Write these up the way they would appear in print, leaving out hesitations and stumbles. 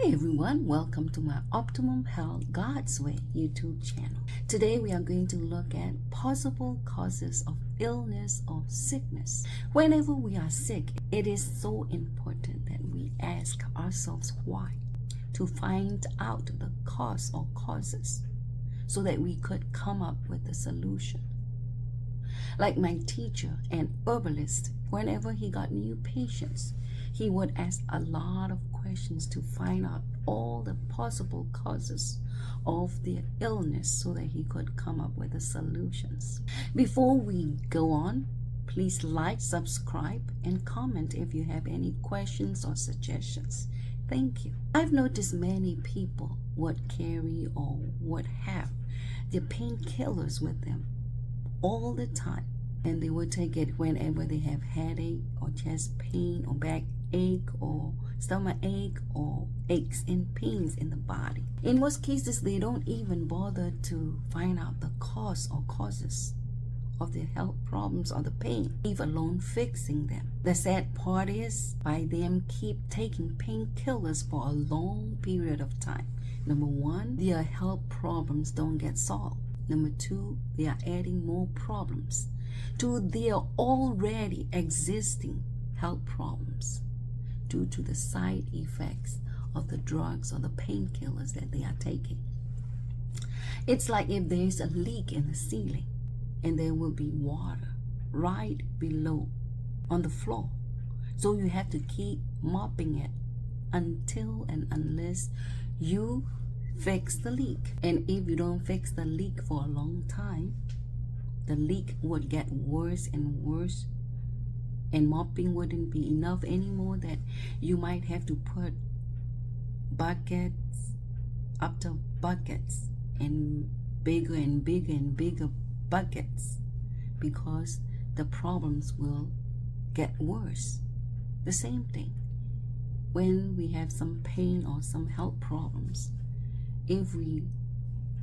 Hi everyone, welcome to my Optimum Health God's Way YouTube channel. Today we are going to look at possible causes of illness or sickness. Whenever we are sick, it is so important that we ask ourselves why, to find out the cause or causes so that we could come up with a solution. Like my teacher and herbalist, whenever he got new patients, he would ask a lot of questions to find out all the possible causes of their illness so that he could come up with the solutions. Before we go on, please like, subscribe, and comment if you have any questions or suggestions. Thank you. I've noticed many people would carry or would have their painkillers with them all the time, and they would take it whenever they have headache or chest pain or back ache or stomach ache or aches and pains in the body. In most cases, they don't even bother to find out the cause or causes of their health problems or the pain, leave alone fixing them. The sad part is, by them keep taking painkillers for a long period of time, number one, their health problems don't get solved. Number two, they are adding more problems to their already existing health problems due to the side effects of the drugs or the painkillers that they are taking. It's like if there's a leak in the ceiling and there will be water right below on the floor. So you have to keep mopping it until and unless you fix the leak. And if you don't fix the leak for a long time, the leak would get worse and worse, and mopping wouldn't be enough anymore, that you might have to put buckets after buckets and bigger and bigger and bigger buckets, because the problems will get worse. The same thing when we have some pain or some health problems. If we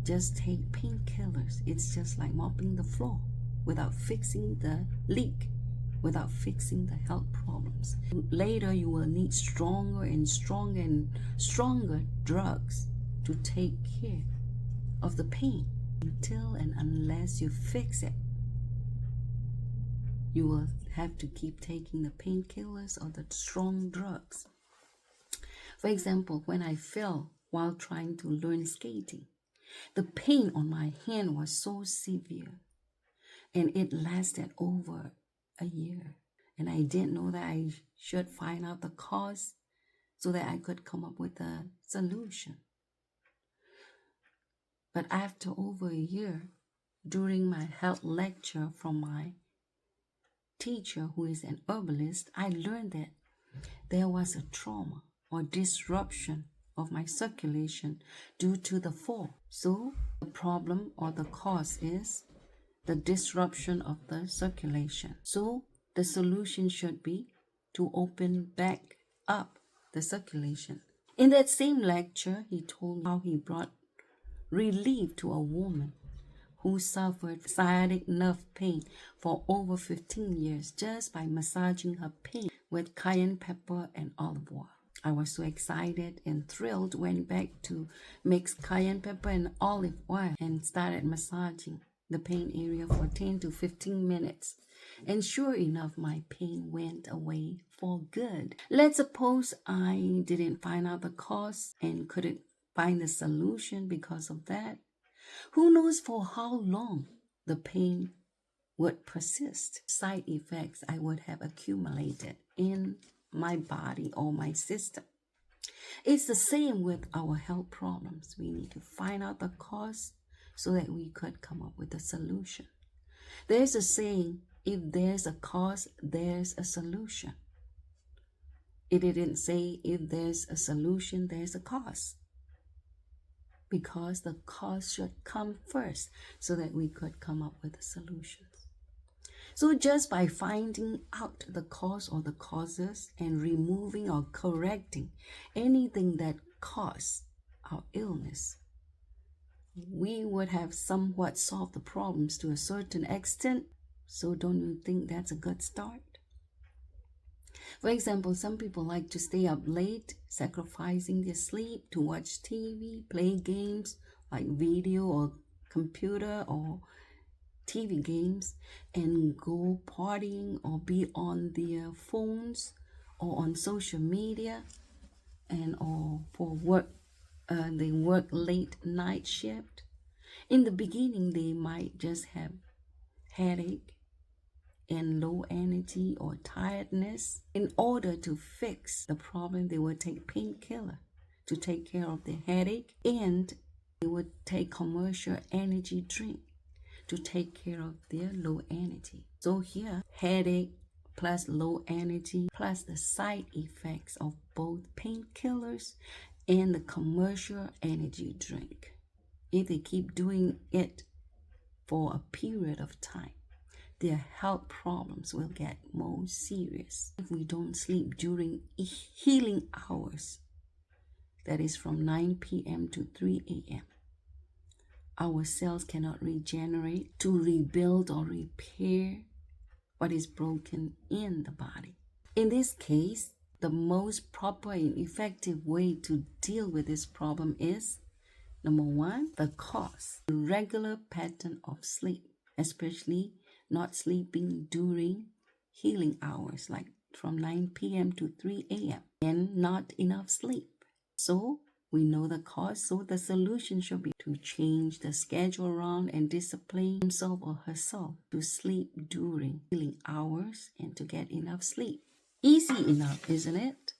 just take painkillers, it's just like mopping the floor without fixing the leak, without fixing the health problems. Later, you will need stronger and stronger and stronger drugs to take care of the pain. Until and unless you fix it, you will have to keep taking the painkillers or the strong drugs. For example, when I fell while trying to learn skating, the pain on my hand was so severe, and it lasted over a year. And I didn't know that I should find out the cause so that I could come up with a solution. But after over a year, during my health lecture from my teacher, who is an herbalist, I learned that there was a trauma or disruption of my circulation due to the fall. So the problem or the cause is the disruption of the circulation. So the solution should be to open back up the circulation. In that same lecture, he told me how he brought relief to a woman who suffered sciatic nerve pain for over 15 years just by massaging her pain with cayenne pepper and olive oil. I was so excited and thrilled, went back to mix cayenne pepper and olive oil and started massaging the pain area for 10 to 15 minutes. And sure enough, my pain went away for good. Let's suppose I didn't find out the cause and couldn't find the solution because of that. Who knows for how long the pain would persist? Side effects I would have accumulated in my body or my system. It's the same with our health problems. We need to find out the cause so that we could come up with a solution. There's a saying, if there's a cause, there's a solution. It didn't say if there's a solution, there's a cause, because the cause should come first so that we could come up with the solutions. So just by finding out the cause or the causes and removing or correcting anything that caused our illness, we would have somewhat solved the problems to a certain extent. So don't you think that's a good start? For example, some people like to stay up late, sacrificing their sleep to watch TV, play games like video or computer or TV games, and go partying or be on their phones or on social media, and or for work, they work late night shift. In the beginning, they might just have headache and low energy or tiredness. In order to fix the problem, they would take painkiller to take care of the headache, and they would take commercial energy drink to take care of their low energy. So here, headache plus low energy plus the side effects of both painkillers and the commercial energy drink. If they keep doing it for a period of time, their health problems will get more serious. If we don't sleep during healing hours, that is from 9 p.m. to 3 a.m., our cells cannot regenerate to rebuild or repair what is broken in the body. In this case, the most proper and effective way to deal with this problem is, number one, the cause, the regular pattern of sleep, especially not sleeping during healing hours, like from 9 p.m. to 3 a.m., and not enough sleep. So we know the cause, so the solution should be to change the schedule around and discipline himself or herself to sleep during healing hours and to get enough sleep. Easy enough, isn't it?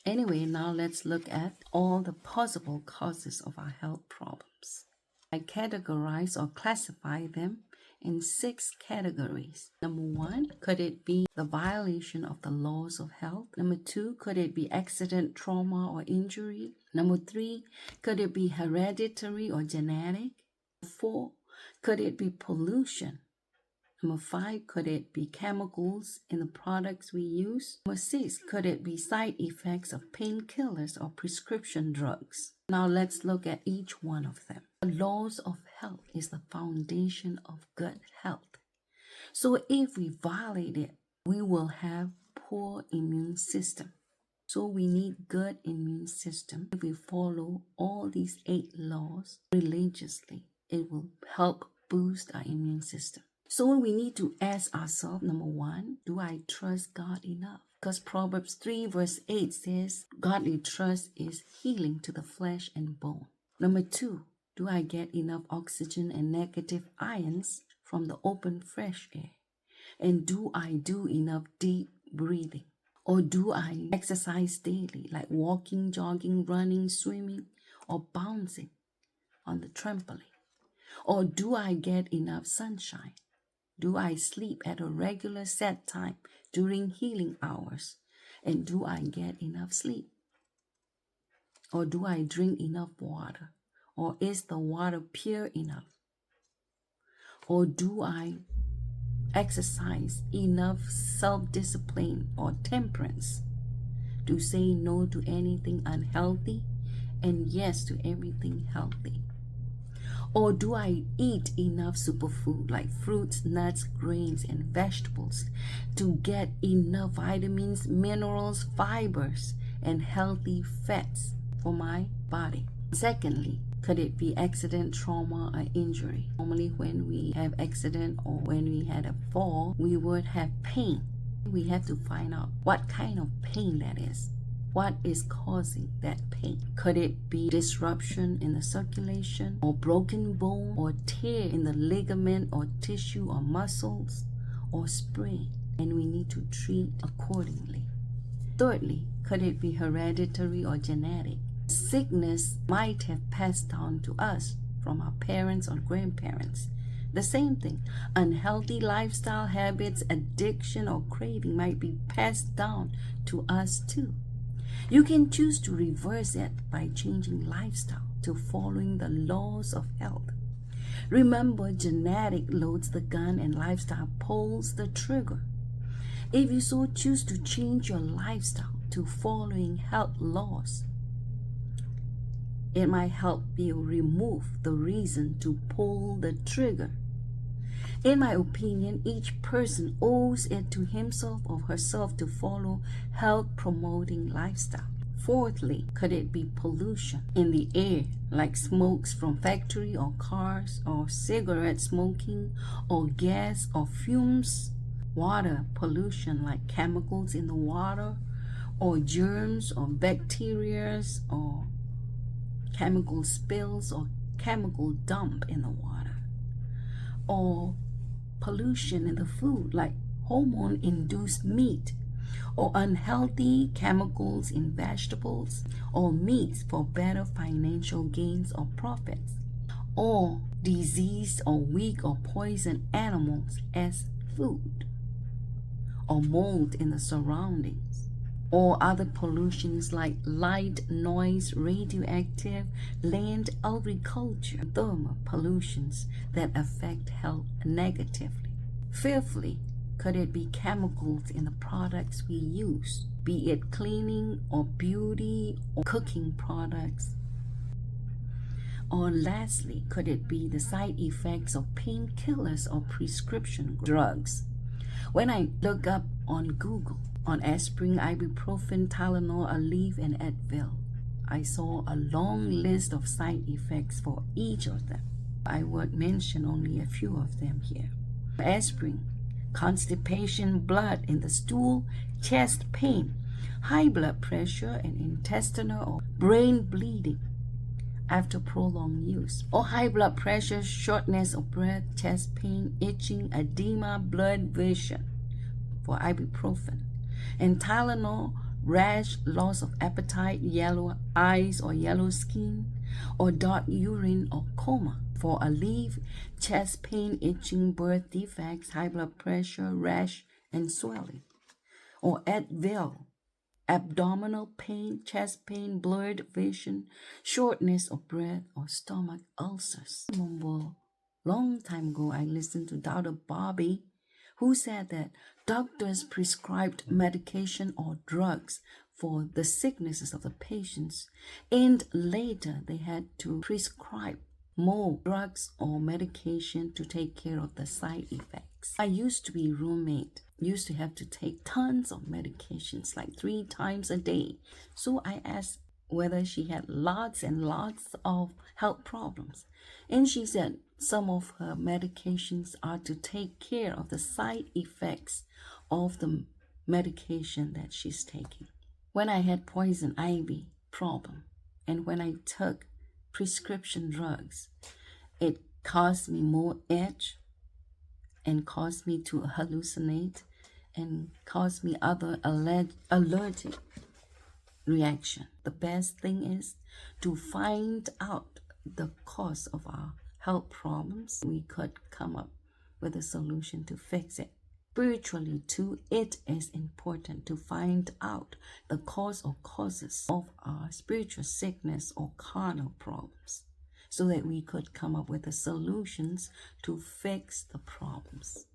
Anyway, now let's look at all the possible causes of our health problems. I categorize or classify them in 6 categories. Number 1, could it be the violation of the laws of health? Number 2, could it be accident, trauma, or injury? Number 3, could it be hereditary or genetic? 4, could it be pollution? Number 5, could it be chemicals in the products we use? Number 6, could it be side effects of painkillers or prescription drugs? Now let's look at each one of them. The laws of health is the foundation of good health. So if we violate it, we will have poor immune system. So we need good immune system. If we follow all these 8 laws religiously, it will help boost our immune system. So we need to ask ourselves, number 1, do I trust God enough? Because Proverbs 3 verse 8 says, godly trust is healing to the flesh and bone. Number 2, do I get enough oxygen and negative ions from the open fresh air? And do I do enough deep breathing? Or do I exercise daily, like walking, jogging, running, swimming, or bouncing on the trampoline? Or do I get enough sunshine? Do I sleep at a regular set time during healing hours? And do I get enough sleep? Or do I drink enough water? Or is the water pure enough? Or do I exercise enough self-discipline or temperance to say no to anything unhealthy and yes to everything healthy? Or do I eat enough superfood like fruits, nuts, grains, and vegetables to get enough vitamins, minerals, fibers, and healthy fats for my body? Secondly, could it be accident, trauma, or injury? Normally when we have accident or when we had a fall, we would have pain. We have to find out what kind of pain that is. What is causing that pain? Could it be disruption in the circulation, or broken bone, or tear in the ligament or tissue or muscles, or sprain? And we need to treat accordingly. Thirdly, could it be hereditary or genetic? Sickness might have passed down to us from our parents or grandparents. The same thing, unhealthy lifestyle habits, addiction, or craving might be passed down to us too. You can choose to reverse it by changing lifestyle to following the laws of health. Remember, genetic loads the gun and lifestyle pulls the trigger. If you so choose to change your lifestyle to following health laws, it might help you remove the reason to pull the trigger. In my opinion, each person owes it to himself or herself to follow health-promoting lifestyle. Fourthly, could it be pollution in the air, like smokes from factory or cars, or cigarette smoking, or gas or fumes? Water pollution, like chemicals in the water, or germs or bacteria, or chemical spills or chemical dump in the water, or pollution in the food, like hormone-induced meat, or unhealthy chemicals in vegetables or meats for better financial gains or profits, or diseased or weak or poisoned animals as food, or mold in the surroundings, or other pollutions like light, noise, radioactive, land agriculture, thermal pollutions that affect health negatively. Fifthly, could it be chemicals in the products we use, be it cleaning or beauty or cooking products? Or lastly, could it be the side effects of painkillers or prescription drugs? When I look up on Google on aspirin, ibuprofen, Tylenol, Aleve, and Advil, I saw a long list of side effects for each of them. I would mention only a few of them here. Aspirin, constipation, blood in the stool, chest pain, high blood pressure, and intestinal or brain bleeding after prolonged use, or high blood pressure, shortness of breath, chest pain, itching, edema, blurred vision for ibuprofen, and Tylenol, rash, loss of appetite, yellow eyes or yellow skin, or dark urine or coma for Aleve, chest pain, itching, birth defects, high blood pressure, rash, and swelling, or Advil, abdominal pain, chest pain, blurred vision, shortness of breath, or stomach ulcers. I remember long time ago I listened to Dr. Bobby, who said that doctors prescribed medication or drugs for the sicknesses of the patients, and later they had to prescribe more drugs or medication to take care of the side effects. I used to be roommate, used to have to take tons of medications, like 3 times a day. So I asked whether she had lots and lots of health problems. And she said some of her medications are to take care of the side effects of the medication that she's taking. When I had poison ivy problem, and when I took prescription drugs, it caused me more itch and caused me to hallucinate and caused me other allergic reaction. The best thing is to find out the cause of our health problems. We could come up with a solution to fix it. Spiritually too, it is important to find out the cause or causes of our spiritual sickness or carnal problems, so that we could come up with the solutions to fix the problems.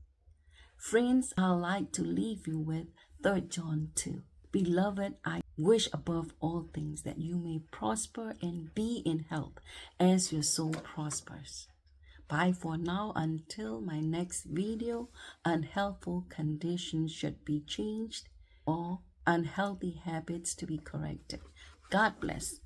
Friends, I'd like to leave you with 3 John 2. Beloved, I wish above all things that you may prosper and be in health as your soul prospers. Bye for now. Until my next video, unhealthful conditions should be changed or unhealthy habits to be corrected. God bless.